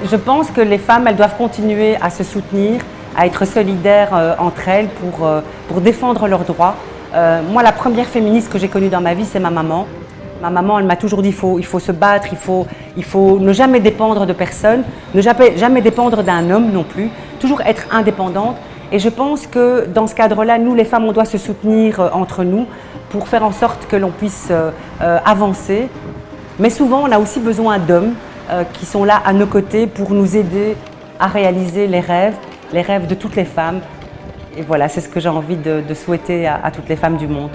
Je pense que les femmes, elles doivent continuer à se soutenir, à être solidaires entre elles pour défendre leurs droits. Moi, la première féministe que j'ai connue dans ma vie, c'est ma maman. Ma maman, elle m'a toujours dit il faut se battre, il faut ne jamais dépendre de personne, ne jamais dépendre d'un homme non plus, toujours être indépendante. Et je pense que dans ce cadre-là, nous, les femmes, on doit se soutenir entre nous pour faire en sorte que l'on puisse avancer. Mais souvent, on a aussi besoin d'hommes qui sont là à nos côtés pour nous aider à réaliser les rêves de toutes les femmes. Et voilà, c'est ce que j'ai envie de souhaiter à toutes les femmes du monde.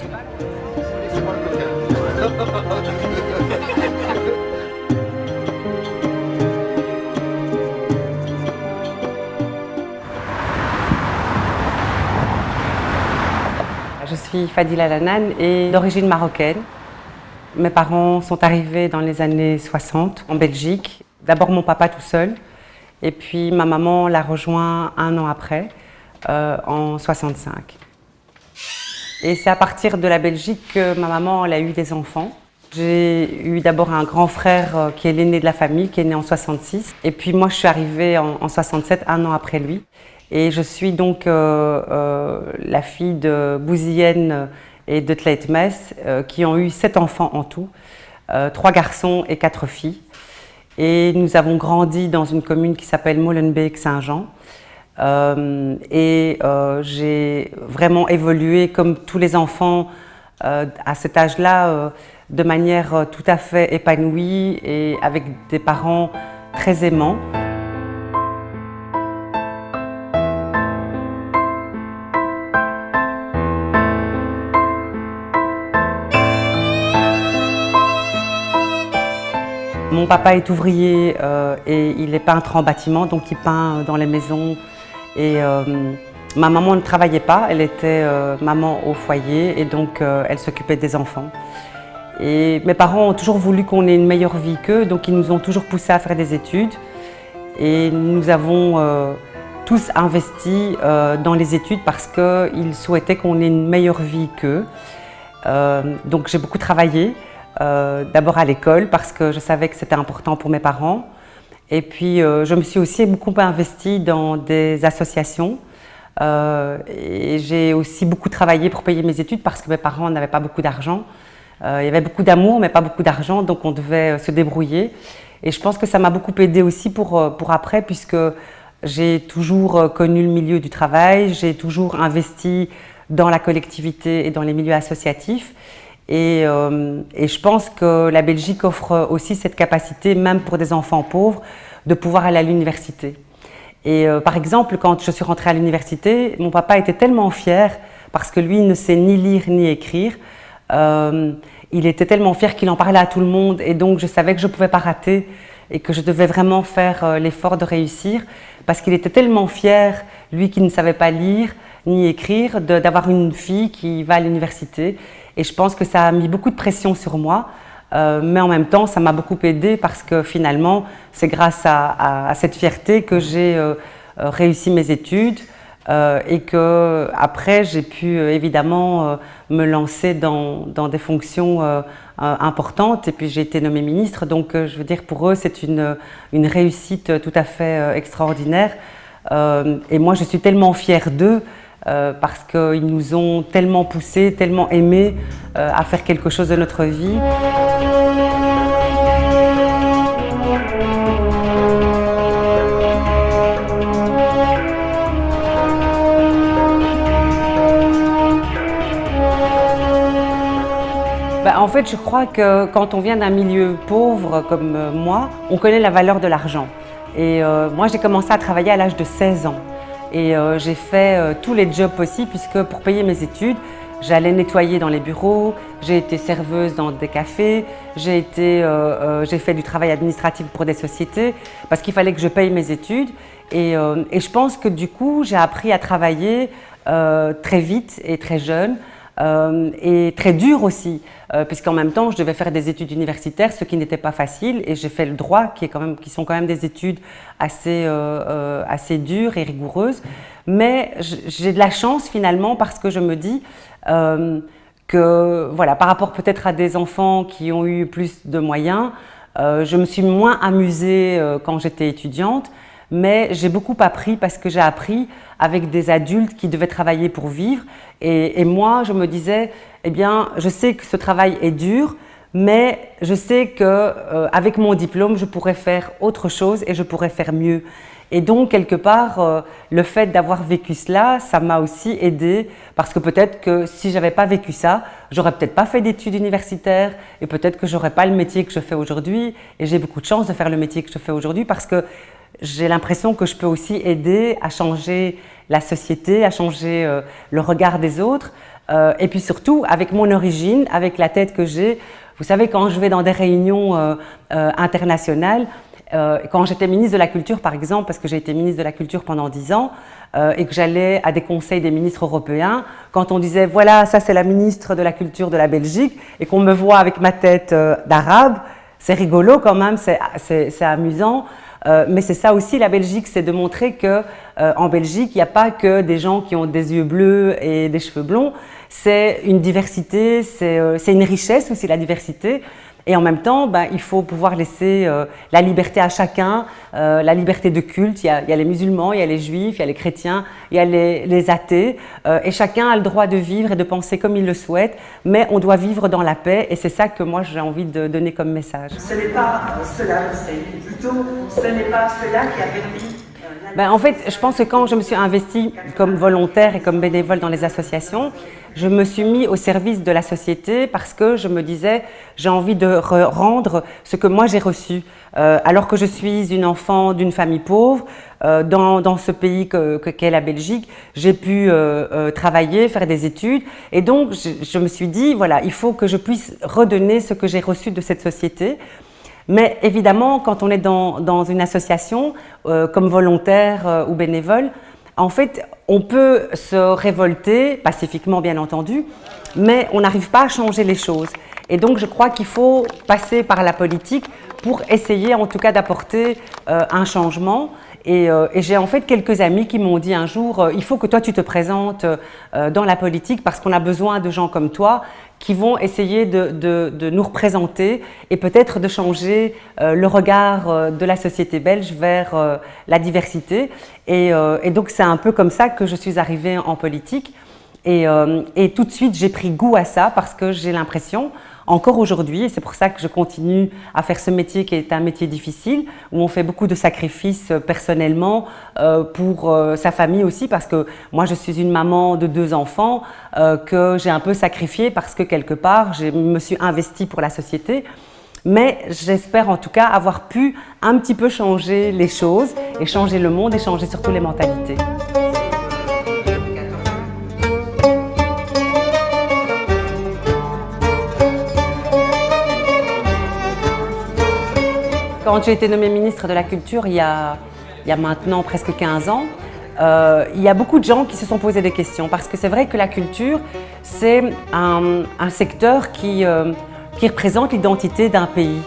Je suis Fadila Lanan et d'origine marocaine. Mes parents sont arrivés dans les années 60 en Belgique. D'abord mon papa tout seul et puis ma maman l'a rejoint un an après, en 65. Et c'est à partir de la Belgique que ma maman elle a eu des enfants. J'ai eu d'abord un grand frère qui est l'aîné de la famille, qui est né en 66. Et puis moi je suis arrivée en 67, un an après lui. Et je suis donc la fille de Bouzienne et de Tleitmes, qui ont eu 7 enfants en tout, 3 garçons et 4 filles. Et nous avons grandi dans une commune qui s'appelle Molenbeek-Saint-Jean. J'ai vraiment évolué comme tous les enfants à cet âge-là, de manière tout à fait épanouie et avec des parents très aimants. Mon papa est ouvrier et il est peintre en bâtiment, donc il peint dans les maisons. Et ma maman ne travaillait pas, elle était maman au foyer et donc elle s'occupait des enfants. Et mes parents ont toujours voulu qu'on ait une meilleure vie qu'eux, donc ils nous ont toujours poussés à faire des études. Et nous avons tous investi dans les études parce qu'ils souhaitaient qu'on ait une meilleure vie qu'eux. Donc j'ai beaucoup travaillé. D'abord à l'école parce que je savais que c'était important pour mes parents. Et puis je me suis aussi beaucoup investie dans des associations. Et j'ai aussi beaucoup travaillé pour payer mes études parce que mes parents n'avaient pas beaucoup d'argent. Il y avait beaucoup d'amour mais pas beaucoup d'argent, donc on devait se débrouiller. Et je pense que ça m'a beaucoup aidée aussi pour après, puisque j'ai toujours connu le milieu du travail, j'ai toujours investi dans la collectivité et dans les milieux associatifs. Et je pense que la Belgique offre aussi cette capacité, même pour des enfants pauvres, de pouvoir aller à l'université. Et par exemple, quand je suis rentrée à l'université, mon papa était tellement fier, parce que lui ne sait ni lire ni écrire. Il était tellement fier qu'il en parlait à tout le monde, et donc je savais que je ne pouvais pas rater et que je devais vraiment faire l'effort de réussir, parce qu'il était tellement fier, lui qui ne savait pas lire ni écrire, d'avoir une fille qui va à l'université. Et je pense que ça a mis beaucoup de pression sur moi, mais en même temps, ça m'a beaucoup aidée parce que finalement, c'est grâce à cette fierté que j'ai réussi mes études et que après, j'ai pu évidemment me lancer dans des fonctions importantes. Et puis, j'ai été nommée ministre, donc je veux dire, pour eux, c'est une réussite tout à fait extraordinaire. Et moi, je suis tellement fière d'eux. Parce qu'ils nous ont tellement poussés, tellement aimés à faire quelque chose de notre vie. En fait, je crois que quand on vient d'un milieu pauvre comme moi, on connaît la valeur de l'argent. Et moi, j'ai commencé à travailler à l'âge de 16 ans. Et j'ai fait tous les jobs possibles puisque pour payer mes études, j'allais nettoyer dans les bureaux, j'ai été serveuse dans des cafés, j'ai fait du travail administratif pour des sociétés parce qu'il fallait que je paye mes études. Et je pense que du coup, j'ai appris à travailler très vite et très jeune et très dur aussi, puisqu'en même temps je devais faire des études universitaires, ce qui n'était pas facile, et j'ai fait le droit qui sont quand même des études assez dures et rigoureuses. Mais j'ai de la chance finalement parce que je me dis que voilà, par rapport peut-être à des enfants qui ont eu plus de moyens, je me suis moins amusée quand j'étais étudiante, mais j'ai beaucoup appris parce que j'ai appris avec des adultes qui devaient travailler pour vivre. Et moi, je me disais, eh bien, je sais que ce travail est dur, mais je sais qu'avec mon diplôme, je pourrais faire autre chose et je pourrais faire mieux. Et donc, quelque part, le fait d'avoir vécu cela, ça m'a aussi aidée parce que peut-être que si je n'avais pas vécu ça, j'aurais peut-être pas fait d'études universitaires et peut-être que j'aurais pas le métier que je fais aujourd'hui. Et j'ai beaucoup de chance de faire le métier que je fais aujourd'hui parce que j'ai l'impression que je peux aussi aider à changer la société, à changer le regard des autres. Et puis surtout, avec mon origine, avec la tête que j'ai, vous savez, quand je vais dans des réunions internationales, quand j'étais ministre de la Culture, par exemple, parce que j'ai été ministre de la Culture pendant 10 ans, et que j'allais à des conseils des ministres européens, quand on disait « voilà, ça c'est la ministre de la Culture de la Belgique » et qu'on me voit avec ma tête d'arabe, c'est rigolo quand même, c'est amusant. Mais c'est ça aussi la Belgique, c'est de montrer qu'en Belgique, il n'y a pas que des gens qui ont des yeux bleus et des cheveux blonds, c'est une diversité, c'est une richesse aussi la diversité. Et en même temps, il faut pouvoir laisser la liberté à chacun, la liberté de culte. Il y a les musulmans, il y a les juifs, il y a les chrétiens, il y a les athées. Et chacun a le droit de vivre et de penser comme il le souhaite, mais on doit vivre dans la paix. Et c'est ça que moi, j'ai envie de donner comme message. Ce n'est pas cela, c'est plutôt ce n'est pas cela qui a permis... En fait, je pense que quand je me suis investie comme volontaire et comme bénévole dans les associations, je me suis mis au service de la société parce que je me disais j'ai envie de rendre ce que moi j'ai reçu. Alors que je suis une enfant d'une famille pauvre, dans ce pays qu'est la Belgique, j'ai pu travailler, faire des études et donc je me suis dit voilà, il faut que je puisse redonner ce que j'ai reçu de cette société. Mais évidemment, quand on est dans une association, comme volontaire ou bénévole, en fait, on peut se révolter, pacifiquement bien entendu, mais on n'arrive pas à changer les choses. Et donc, je crois qu'il faut passer par la politique pour essayer en tout cas d'apporter un changement. Et j'ai en fait quelques amis qui m'ont dit un jour il faut que toi tu te présentes dans la politique parce qu'on a besoin de gens comme toi qui vont essayer de nous représenter et peut-être de changer le regard de la société belge vers la diversité. Et donc c'est un peu comme ça que je suis arrivée en politique. Et tout de suite j'ai pris goût à ça parce que j'ai l'impression encore aujourd'hui, et c'est pour ça que je continue à faire ce métier qui est un métier difficile, où on fait beaucoup de sacrifices personnellement pour sa famille aussi, parce que moi je suis une maman de 2 enfants que j'ai un peu sacrifié parce que quelque part je me suis investie pour la société. Mais j'espère en tout cas avoir pu un petit peu changer les choses et changer le monde et changer surtout les mentalités. Quand j'ai été nommée ministre de la Culture il y a maintenant presque 15 ans, il y a beaucoup de gens qui se sont posé des questions parce que c'est vrai que la culture, c'est un secteur qui représente l'identité d'un pays.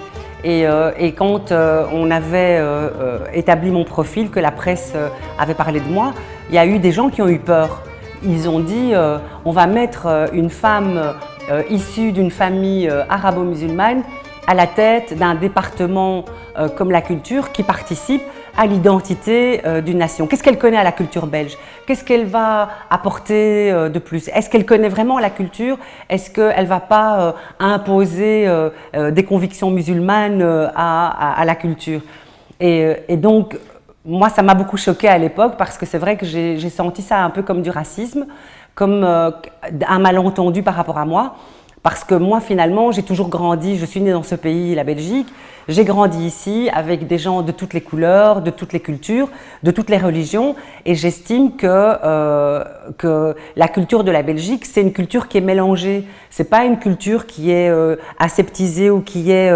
Et quand on avait établi mon profil, que la presse avait parlé de moi, il y a eu des gens qui ont eu peur. Ils ont dit on va mettre une femme issue d'une famille arabo-musulmane à la tête d'un département comme la culture qui participe à l'identité d'une nation. Qu'est-ce qu'elle connaît à la culture belge? Qu'est-ce qu'elle va apporter de plus? Est-ce qu'elle connaît vraiment la culture? Est-ce qu'elle ne va pas imposer des convictions musulmanes à la culture? Et donc, moi, ça m'a beaucoup choquée à l'époque parce que c'est vrai que j'ai senti ça un peu comme du racisme, comme un malentendu par rapport à moi. Parce que moi, finalement, j'ai toujours grandi, je suis née dans ce pays, la Belgique, j'ai grandi ici avec des gens de toutes les couleurs, de toutes les cultures, de toutes les religions, et j'estime que la culture de la Belgique, c'est une culture qui est mélangée. C'est pas une culture qui est aseptisée ou qui est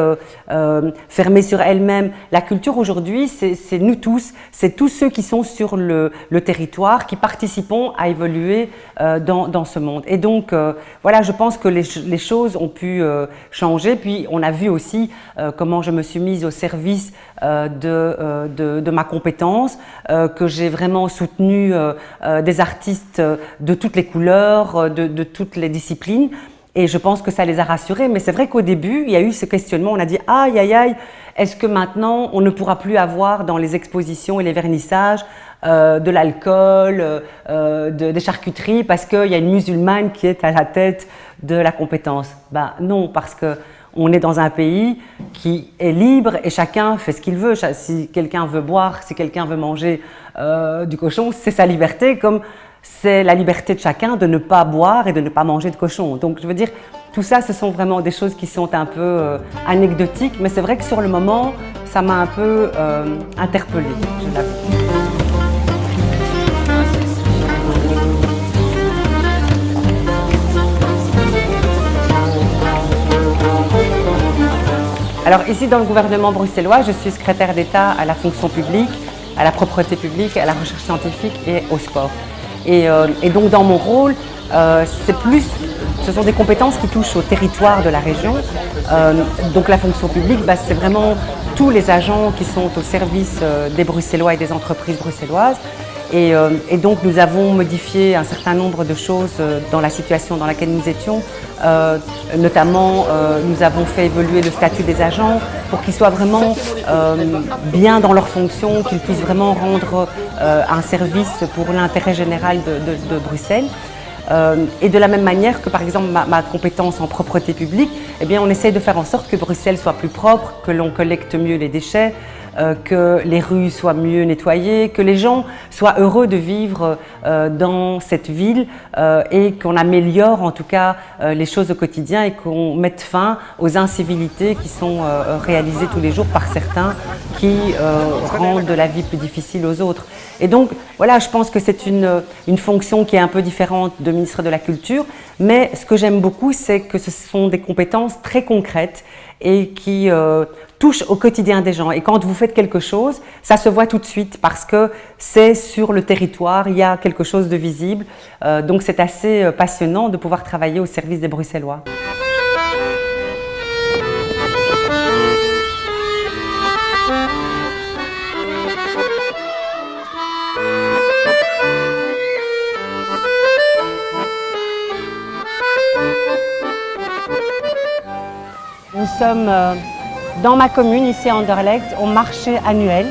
fermée sur elle-même. La culture aujourd'hui, c'est nous tous, c'est tous ceux qui sont sur le territoire, qui participons à évoluer dans ce monde. Et donc, voilà, je pense que les choses ont pu changer. Puis, on a vu aussi comment je me suis mise au service de ma compétence, que j'ai vraiment soutenu des artistes de toutes les couleurs, de toutes les disciplines. Et je pense que ça les a rassurés. Mais c'est vrai qu'au début, il y a eu ce questionnement. On a dit « Aïe, aïe, aïe, est-ce que maintenant, on ne pourra plus avoir dans les expositions et les vernissages de l'alcool, des charcuteries, parce qu'il y a une musulmane qui est à la tête de la compétence ?» Ben non, parce qu'on est dans un pays qui est libre et chacun fait ce qu'il veut. Si quelqu'un veut boire, si quelqu'un veut manger du cochon, c'est sa liberté, comme c'est la liberté de chacun de ne pas boire et de ne pas manger de cochon. Donc je veux dire, tout ça, ce sont vraiment des choses qui sont un peu anecdotiques, mais c'est vrai que sur le moment, ça m'a un peu interpellée, je l'avoue. Alors ici, dans le gouvernement bruxellois, je suis secrétaire d'État à la fonction publique, à la propreté publique, à la recherche scientifique et au sport. Et donc dans mon rôle, ce sont des compétences qui touchent au territoire de la région. Donc la fonction publique, c'est vraiment tous les agents qui sont au service des Bruxellois et des entreprises bruxelloises. Et donc nous avons modifié un certain nombre de choses dans la situation dans laquelle nous étions. Notamment, nous avons fait évoluer le statut des agents pour qu'ils soient vraiment bien dans leurs fonctions, qu'ils puissent vraiment rendre un service pour l'intérêt général de Bruxelles. Et de la même manière que par exemple ma compétence en propreté publique, eh bien, on essaye de faire en sorte que Bruxelles soit plus propre, que l'on collecte mieux les déchets, que les rues soient mieux nettoyées, que les gens soient heureux de vivre dans cette ville et qu'on améliore en tout cas les choses au quotidien et qu'on mette fin aux incivilités qui sont réalisées tous les jours par certains qui rendent la vie plus difficile aux autres. Et donc voilà, je pense que c'est une fonction qui est un peu différente de ministre de la Culture, mais ce que j'aime beaucoup, c'est que ce sont des compétences très concrètes et qui touchent au quotidien des gens. Et quand vous faites quelque chose, ça se voit tout de suite parce que c'est sur le territoire, il y a quelque chose de visible. Donc c'est assez passionnant de pouvoir travailler au service des Bruxellois. Nous sommes dans ma commune, ici à Anderlecht, au marché annuel.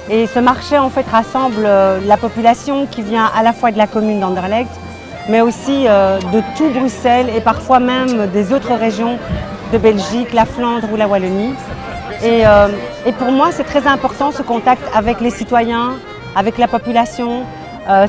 Et ce marché en fait rassemble la population qui vient à la fois de la commune d'Anderlecht, mais aussi de tout Bruxelles et parfois même des autres régions de Belgique, la Flandre ou la Wallonie. Et pour moi, c'est très important ce contact avec les citoyens, avec la population.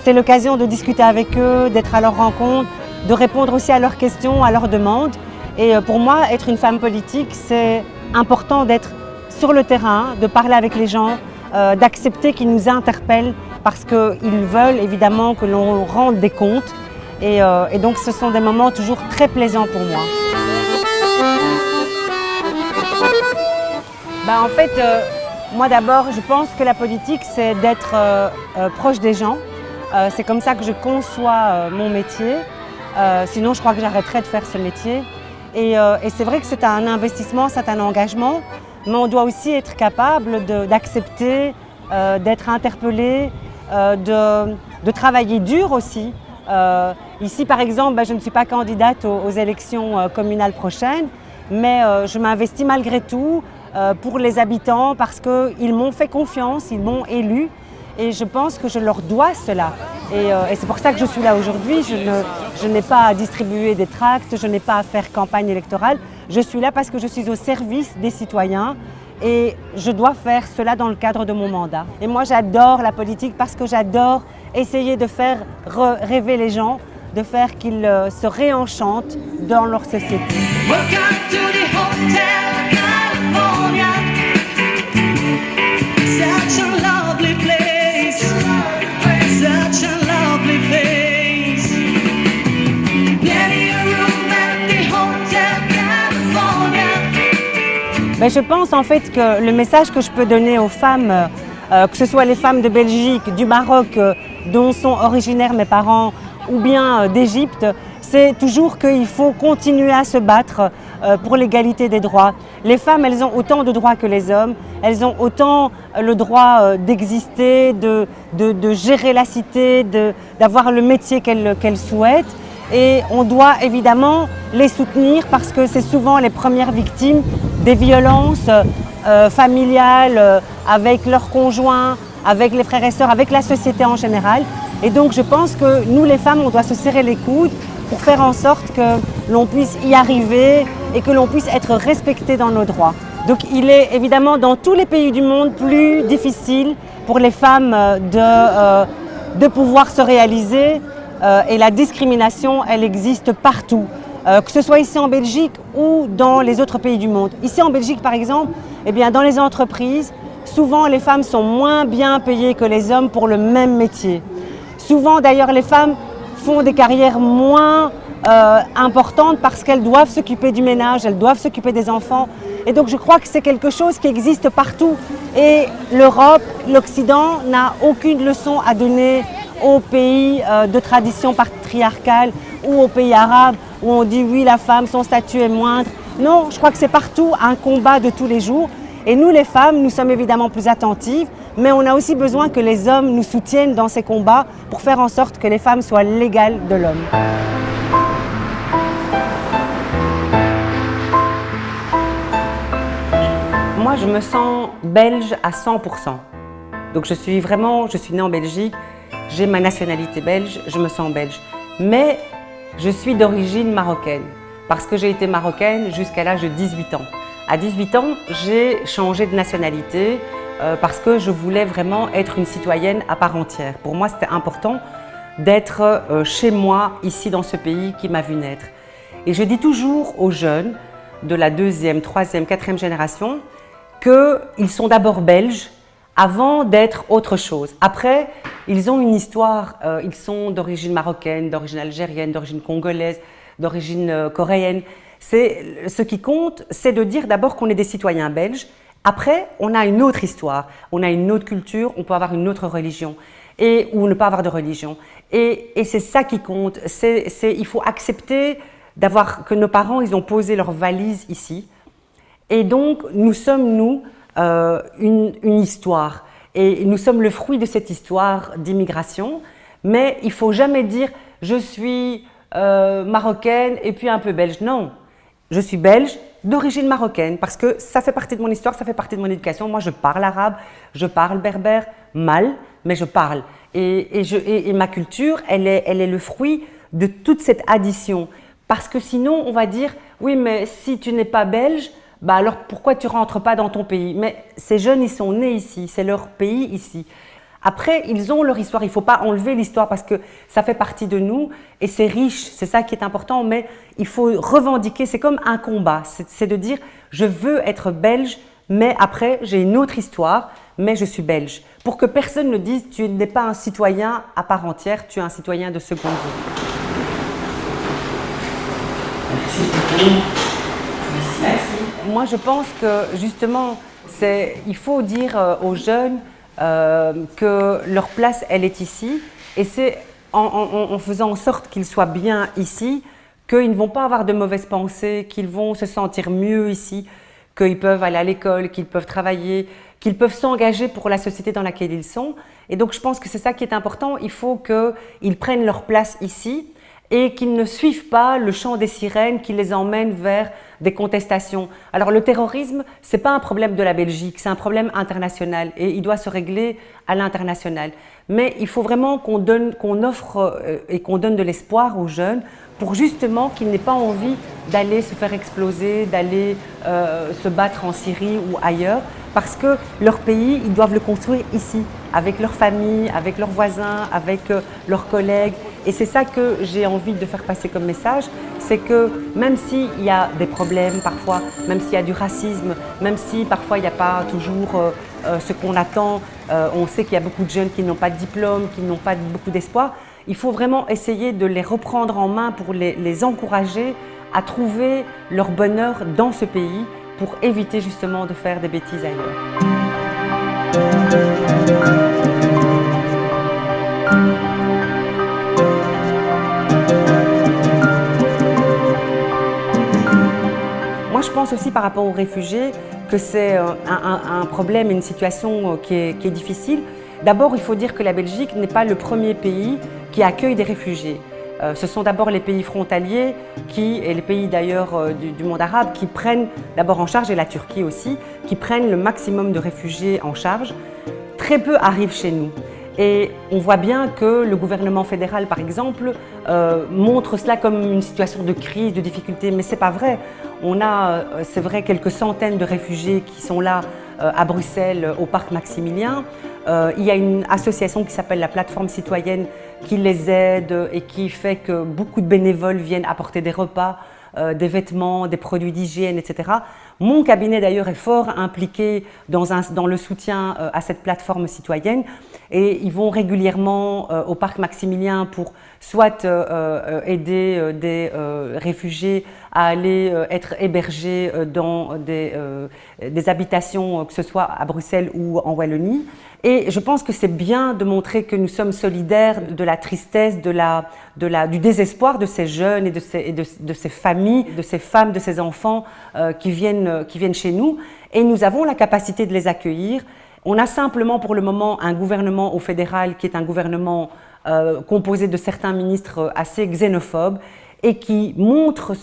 C'est l'occasion de discuter avec eux, d'être à leur rencontre, de répondre aussi à leurs questions, à leurs demandes. Et pour moi, être une femme politique, c'est important d'être sur le terrain, de parler avec les gens, d'accepter qu'ils nous interpellent parce qu'ils veulent évidemment que l'on rende des comptes. Et donc ce sont des moments toujours très plaisants pour moi. En fait, moi d'abord, je pense que la politique, c'est d'être proche des gens. C'est comme ça que je conçois mon métier. Sinon, je crois que j'arrêterais de faire ce métier. Et c'est vrai que c'est un investissement, c'est un engagement, mais on doit aussi être capable d'accepter, d'être interpellé, de travailler dur aussi. Ici, par exemple, je ne suis pas candidate aux élections communales prochaines, mais je m'investis malgré tout pour les habitants parce qu'ils m'ont fait confiance, ils m'ont élu. Et je pense que je leur dois cela. Et c'est pour ça que je suis là aujourd'hui. Je n'ai pas à distribuer des tracts, je n'ai pas à faire campagne électorale. Je suis là parce que je suis au service des citoyens et je dois faire cela dans le cadre de mon mandat. Et moi, j'adore la politique parce que j'adore essayer de faire rêver les gens. de faire qu'ils se réenchantent dans leur société. Welcome to the Hotel California. Such a lovely place. Such a lovely place. Getting a room at the Hotel California. Ben, je pense en fait que le message que je peux donner aux femmes, que ce soit les femmes de Belgique, du Maroc, dont sont originaires mes parents, ou bien d'Égypte, c'est toujours qu'il faut continuer à se battre pour l'égalité des droits. Les femmes, elles ont autant de droits que les hommes, elles ont autant le droit d'exister, de gérer la cité, d'avoir le métier qu'elles souhaitent. Et on doit évidemment les soutenir parce que c'est souvent les premières victimes des violences familiales avec leurs conjoints, avec les frères et sœurs, avec la société en général. Et donc je pense que nous les femmes, on doit se serrer les coudes pour faire en sorte que l'on puisse y arriver et que l'on puisse être respecté dans nos droits. Donc il est évidemment dans tous les pays du monde plus difficile pour les femmes de pouvoir se réaliser et la discrimination, elle existe partout. Que ce soit ici en Belgique ou dans les autres pays du monde. Ici en Belgique par exemple, eh bien, dans les entreprises, souvent les femmes sont moins bien payées que les hommes pour le même métier. Souvent d'ailleurs les femmes font des carrières moins importantes parce qu'elles doivent s'occuper du ménage, elles doivent s'occuper des enfants. Et donc je crois que c'est quelque chose qui existe partout. Et l'Europe, l'Occident n'a aucune leçon à donner aux pays de tradition patriarcale ou aux pays arabes où on dit oui, la femme, son statut est moindre. Non, je crois que c'est partout un combat de tous les jours. Et nous les femmes, nous sommes évidemment plus attentives, mais on a aussi besoin que les hommes nous soutiennent dans ces combats pour faire en sorte que les femmes soient l'égale de l'homme. Moi, je me sens belge à 100%. Donc je suis née en Belgique, j'ai ma nationalité belge, je me sens belge. Mais je suis d'origine marocaine, parce que j'ai été marocaine jusqu'à l'âge de 18 ans. À 18 ans, j'ai changé de nationalité parce que je voulais vraiment être une citoyenne à part entière. Pour moi, c'était important d'être chez moi, ici dans ce pays qui m'a vu naître. Et je dis toujours aux jeunes de la 2e, 3e, 4e génération qu'ils sont d'abord belges avant d'être autre chose. Après, ils ont une histoire, ils sont d'origine marocaine, d'origine algérienne, d'origine congolaise, d'origine coréenne. Ce qui compte, c'est de dire d'abord qu'on est des citoyens belges. Après, on a une autre histoire, on a une autre culture, on peut avoir une autre religion ou ne pas avoir de religion. Et c'est ça qui compte. Il faut accepter que nos parents, ils ont posé leurs valises ici. Et donc, nous sommes, nous, une histoire. Et nous sommes le fruit de cette histoire d'immigration. Mais il ne faut jamais dire « je suis marocaine et puis un peu belge ». Non, je suis belge d'origine marocaine parce que ça fait partie de mon histoire, ça fait partie de mon éducation. Moi, je parle arabe, je parle berbère, mal, mais je parle. Et ma culture, elle est le fruit de toute cette addition. Parce que sinon, on va dire « oui, mais si tu n'es pas belge, bah alors pourquoi tu ne rentres pas dans ton pays ?» Mais ces jeunes, ils sont nés ici, c'est leur pays ici. Après, ils ont leur histoire, il ne faut pas enlever l'histoire parce que ça fait partie de nous et c'est riche, c'est ça qui est important, mais il faut revendiquer, c'est comme un combat, c'est de dire « je veux être belge, mais après j'ai une autre histoire, mais je suis belge ». Pour que personne ne dise « tu n'es pas un citoyen à part entière, tu es un citoyen de seconde zone ». Merci. Moi, je pense que justement, il faut dire aux jeunes que leur place, elle est ici. Et c'est en faisant en sorte qu'ils soient bien ici, qu'ils ne vont pas avoir de mauvaises pensées, qu'ils vont se sentir mieux ici, qu'ils peuvent aller à l'école, qu'ils peuvent travailler, qu'ils peuvent s'engager pour la société dans laquelle ils sont. Et donc, je pense que c'est ça qui est important. Il faut qu'ils prennent leur place ici et qu'ils ne suivent pas le chant des sirènes qui les emmène vers des contestations. Alors le terrorisme, ce n'est pas un problème de la Belgique, c'est un problème international et il doit se régler à l'international. Mais il faut vraiment qu'on offre et qu'on donne de l'espoir aux jeunes pour justement qu'ils n'aient pas envie d'aller se faire exploser, d'aller se battre en Syrie ou ailleurs, parce que leur pays, ils doivent le construire ici, avec leur famille, avec leurs voisins, avec leurs collègues. Et c'est ça que j'ai envie de faire passer comme message, c'est que même s'il y a des problèmes parfois, même s'il y a du racisme, même si parfois il n'y a pas toujours ce qu'on attend, on sait qu'il y a beaucoup de jeunes qui n'ont pas de diplôme, qui n'ont pas beaucoup d'espoir, il faut vraiment essayer de les reprendre en main pour les encourager à trouver leur bonheur dans ce pays pour éviter justement de faire des bêtises ailleurs. Moi, je pense aussi par rapport aux réfugiés que c'est un problème et une situation qui est difficile. D'abord, il faut dire que la Belgique n'est pas le premier pays qui accueille des réfugiés. Ce sont d'abord les pays frontaliers et les pays d'ailleurs du monde arabe qui prennent d'abord en charge, et la Turquie aussi, qui prennent le maximum de réfugiés en charge. Très peu arrivent chez nous. Et on voit bien que le gouvernement fédéral, par exemple, montre cela comme une situation de crise, de difficulté, mais ce n'est pas vrai. On a, c'est vrai, quelques centaines de réfugiés qui sont là à Bruxelles, au parc Maximilien. Il y a une association qui s'appelle la Plateforme citoyenne qui les aide et qui fait que beaucoup de bénévoles viennent apporter des repas, des vêtements, des produits d'hygiène, etc. Mon cabinet d'ailleurs est fort impliqué dans le soutien à cette plateforme citoyenne et ils vont régulièrement au parc Maximilien pour soit aider des réfugiés à aller être hébergés dans des habitations, que ce soit à Bruxelles ou en Wallonie. Et je pense que c'est bien de montrer que nous sommes solidaires de la tristesse, du désespoir de ces jeunes et de ces familles, de ces femmes, de ces enfants qui viennent chez nous. Et nous avons la capacité de les accueillir. On a simplement pour le moment un gouvernement au fédéral qui est un gouvernement composé de certains ministres assez xénophobes et qui montre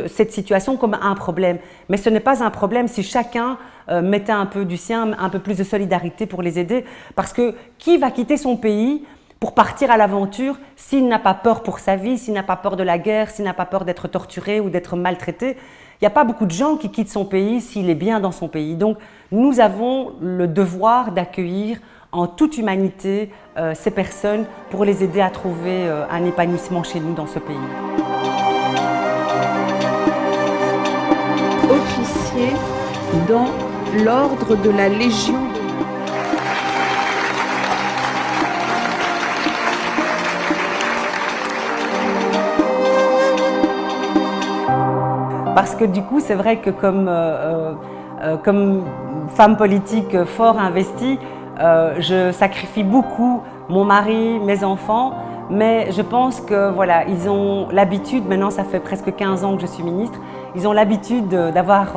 cette situation comme un problème. Mais ce n'est pas un problème si chacun mettait un peu du sien, un peu plus de solidarité pour les aider. Parce que qui va quitter son pays pour partir à l'aventure s'il n'a pas peur pour sa vie, s'il n'a pas peur de la guerre, s'il n'a pas peur d'être torturé ou d'être maltraité? Il n'y a pas beaucoup de gens qui quittent son pays s'il est bien dans son pays. Donc nous avons le devoir d'accueillir en toute humanité ces personnes pour les aider à trouver un épanouissement chez nous dans ce pays. Officier dans l'ordre de la Légion d'honneur. Parce que du coup, c'est vrai que comme femme politique fort investie, je sacrifie beaucoup mon mari, mes enfants, mais je pense que voilà, ils ont l'habitude, maintenant ça fait presque 15 ans que je suis ministre, ils ont l'habitude d'avoir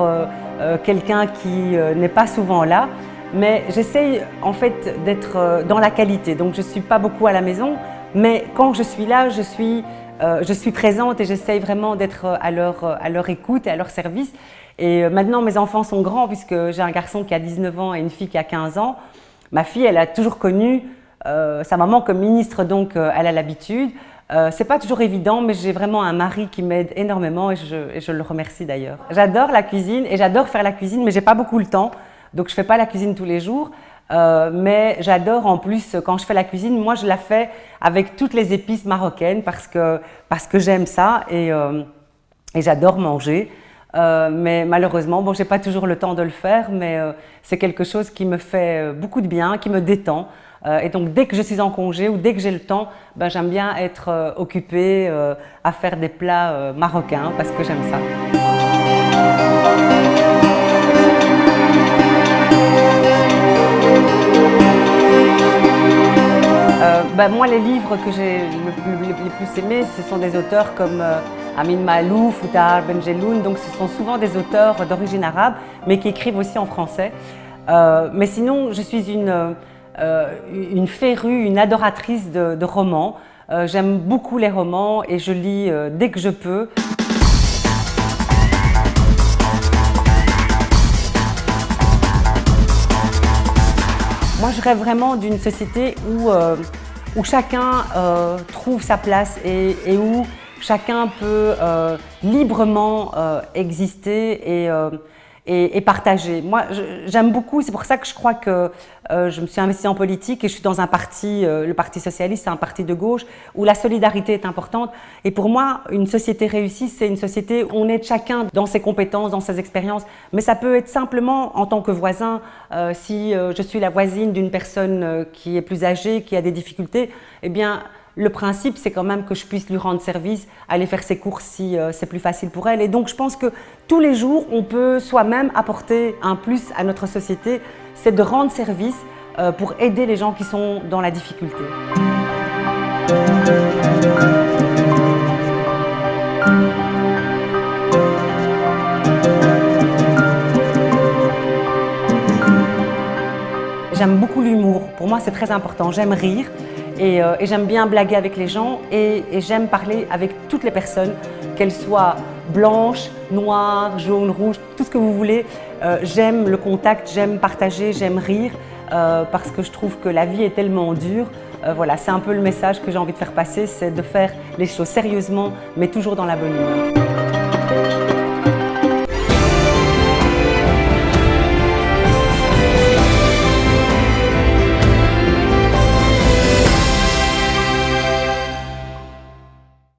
quelqu'un qui n'est pas souvent là, mais j'essaye en fait d'être dans la qualité, donc je ne suis pas beaucoup à la maison, mais quand je suis là, je suis présente et j'essaye vraiment d'être à leur écoute et à leur service. Et maintenant, mes enfants sont grands puisque j'ai un garçon qui a 19 ans et une fille qui a 15 ans. Ma fille, elle a toujours connu sa maman comme ministre, donc elle a l'habitude. C'est pas toujours évident, mais j'ai vraiment un mari qui m'aide énormément et je le remercie d'ailleurs. J'adore la cuisine et j'adore faire la cuisine, mais j'ai pas beaucoup le temps, donc je fais pas la cuisine tous les jours. Mais j'adore en plus, quand je fais la cuisine, moi je la fais avec toutes les épices marocaines parce que j'aime ça et j'adore manger. Mais malheureusement, bon, j'ai pas toujours le temps de le faire, mais c'est quelque chose qui me fait beaucoup de bien, qui me détend. Et donc dès que je suis en congé ou dès que j'ai le temps, ben, j'aime bien être occupée à faire des plats marocains parce que j'aime ça. Ben, moi, les livres que j'ai les plus aimés, ce sont des auteurs comme Amin Maalouf ou Tahar Benjeloun. Donc, ce sont souvent des auteurs d'origine arabe, mais qui écrivent aussi en français. Mais sinon, je suis une férue, une adoratrice de romans. J'aime beaucoup les romans et je lis dès que je peux. Moi, je rêve vraiment d'une société où chacun trouve sa place et où chacun peut librement exister et partager. Moi, j'aime beaucoup, c'est pour ça que je crois que je me suis investie en politique et je suis dans un parti, le Parti socialiste, c'est un parti de gauche, où la solidarité est importante. Et pour moi, une société réussie, c'est une société où on aide chacun dans ses compétences, dans ses expériences. Mais ça peut être simplement en tant que voisin, si je suis la voisine d'une personne qui est plus âgée, qui a des difficultés, eh bien, le principe, c'est quand même que je puisse lui rendre service, aller faire ses courses si c'est plus facile pour elle. Et donc, je pense que tous les jours, on peut soi-même apporter un plus à notre société, c'est de rendre service pour aider les gens qui sont dans la difficulté. J'aime beaucoup l'humour. Pour moi, c'est très important. J'aime rire. Et j'aime bien blaguer avec les gens et j'aime parler avec toutes les personnes, qu'elles soient blanches, noires, jaunes, rouges, tout ce que vous voulez. J'aime le contact, j'aime partager, j'aime rire parce que je trouve que la vie est tellement dure. Voilà, c'est un peu le message que j'ai envie de faire passer, c'est de faire les choses sérieusement mais toujours dans la bonne humeur.